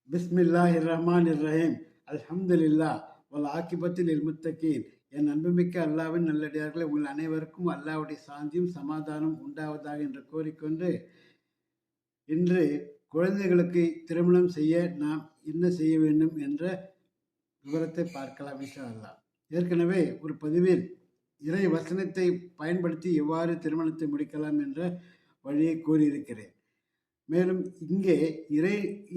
பிஸ்மில்லாஹிர் ரஹ்மானிர் ரஹீம். அல்ஹம்துலில்லாஹ் வல் ஆக்கிபத்தில் முத்தகீன். என் அன்புமிக்க அல்லாவின் நல்லடியார்களே, உங்கள் அனைவருக்கும் அல்லாஹ்வுடைய சாந்தியும் சமாதானம் உண்டாவதாக என்று கோரிக்கொண்டு, இன்று குழந்தைகளுக்கு திருமணம் செய்ய நாம் என்ன செய்ய வேண்டும் என்ற விவரத்தை பார்க்கலாம் இன்ஷா அல்லாஹ். ஏற்கனவே ஒரு பதிவில் இறை வசனத்தை பயன்படுத்தி எவ்வாறு திருமணத்தை முடிக்கலாம் என்ற வழியை கூறியிருக்கிறேன். மேலும் இங்கே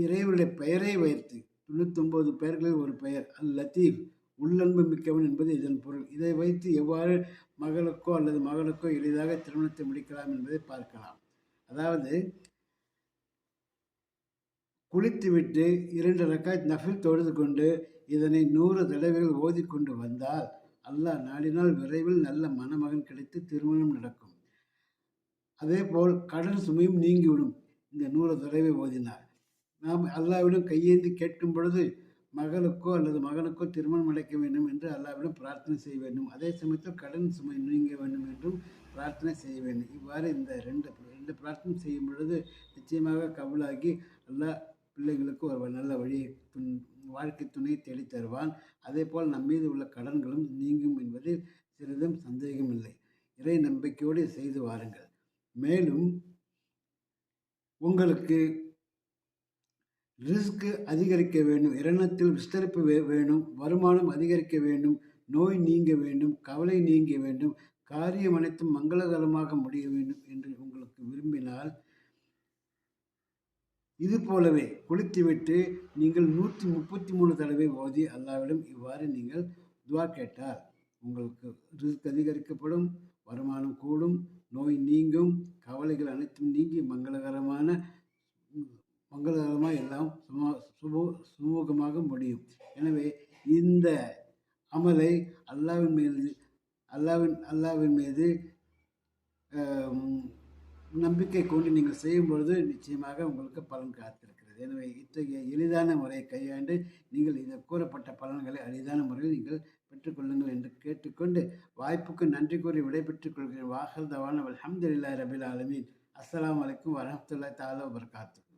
இறைவனுடைய பெயரை வைத்து 99 பெயர்களில் ஒரு பெயர் அல் லத்தீப், உள்ளன்பு மிக்கவன் என்பது இதன் பொருள். இதை வைத்து எவ்வாறு மகளுக்கோ அல்லது மகனுக்கோ எளிதாக திருமணத்தை முடிக்கலாம் என்பதை பார்க்கலாம். அதாவது, குளித்துவிட்டு 2 ரக்காத் நஃபில் தொழுது கொண்டு இதனை 100 தடவைகள் ஓதிக்கொண்டு வந்தால் அல்லாஹ் நாடினால் விரைவில் நல்ல மணமகன் கிடைத்து திருமணம் நடக்கும். அதேபோல் கடன் சுமையும் நீங்கிவிடும். இந்த 100 தடவை ஓதினார். நாம் அல்லாவிடம் கையேந்தி கேட்கும் பொழுது மகளுக்கோ அல்லது மகனுக்கோ திருமணம் அடைக்க வேண்டும் என்று அல்லாவிடம் பிரார்த்தனை செய்ய வேண்டும். அதே சமயத்தில் கடன் சுமை நீங்க வேண்டும் என்றும் பிரார்த்தனை செய்ய வேண்டும். இவ்வாறு இந்த ரெண்டு பிரார்த்தனை செய்யும் பொழுது நிச்சயமாக கபூலாகி அல்லாஹ் பிள்ளைகளுக்கு ஒரு நல்ல வழியை வாழ்க்கை துணை தேடி தருவான். அதே போல் நம் மீது உள்ள கடன்களும் நீங்கும் என்பதில் சிறிதும் சந்தேகம் இல்லை. இறை நம்பிக்கையோடு செய்து வாருங்கள். மேலும் உங்களுக்கு ரிஸ்க் அதிகரிக்க வேண்டும், இரணத்தில் விஸ்தரிப்பு வேணும், வருமானம் அதிகரிக்க வேண்டும், நோய் நீங்க வேண்டும், கவலை நீங்க வேண்டும், காரியம் அனைத்தும் மங்களகரமாக முடிய வேண்டும் என்று உங்களுக்கு விரும்பினால், இது போலவே குளித்துவிட்டு நீங்கள் 133 தடவை ஓதி அல்லாவிடம் இவ்வாறு நீங்கள் துவா கேட்டால் உங்களுக்கு ரிஸ்க் அதிகரிக்கப்படும், வருமானம் கூடும், நோய் நீங்கும், கவலைகள் அனைத்தும் நீங்கி மங்களகரமாக எல்லாம் சுமூகமாக முடியும். எனவே இந்த அமலை அல்லாவின் மீது நம்பிக்கை கொண்டு நீங்கள் செய்யும் பொழுது நிச்சயமாக உங்களுக்கு பலன் காத்திருக்கிறது. எனவே இத்தகைய எளிதான முறையை கையாண்டு நீங்கள் இதை கூறப்பட்ட பலன்களை எளிதான முறையில் நீங்கள் பெற்றுக்கொள்ளுங்கள் என்று கேட்டுக்கொண்டு வாய்ப்புக்கு நன்றி கூறி விடைபெற்றுக் கொள்கிறேன். வாஹர் தவான அல்ஹம்துலில்லாஹி ரபில் ஆலமீன். அஸ்ஸலாமு அலைக்கும் வரஹ்மத்துல்லாஹி தஆலா வபரகாத்துஹு.